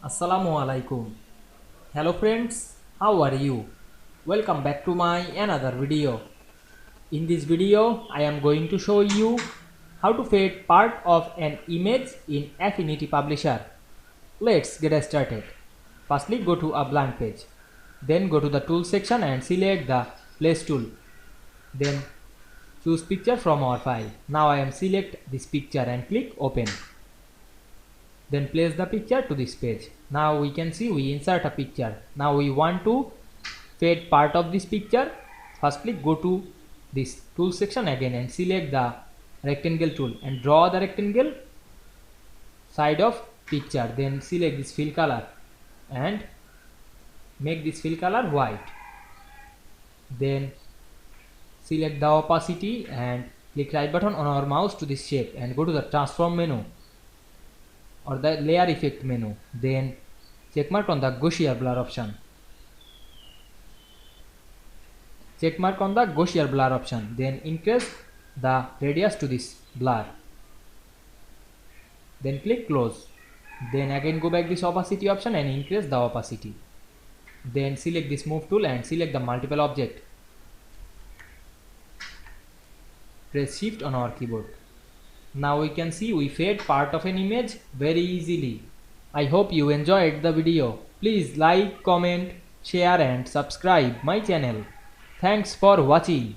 Assalamu Walaikum. Hello friends, how are you? Welcome back to my another video. In this video, I am going to show you how to fade part of an image in Affinity Publisher. Let's get started. Firstly, go to a blank page. Then go to the tool section and select the place tool. Then choose picture from our file. Now I am select this picture and click open. Then place the picture to this page. Now we can see we insert a picture. Now we want to fade part of this picture. Firstly, go to this tool section again and select the rectangle tool and draw the rectangle side of picture. Then select this fill color and make this fill color white. Then select the opacity and click right button on our mouse to this shape and go to the transform menu or the layer effect menu. Then check mark on the Gaussian blur option. Check mark on the Gaussian blur option. Then increase the radius to this blur. Then click close. Then again go back this opacity option and increase the opacity. Then select this move tool and select the multiple object. Press shift on our keyboard. Now we can see we fade part of an image very easily. I hope you enjoyed the video. Please like, comment, share and subscribe my channel. Thanks for watching.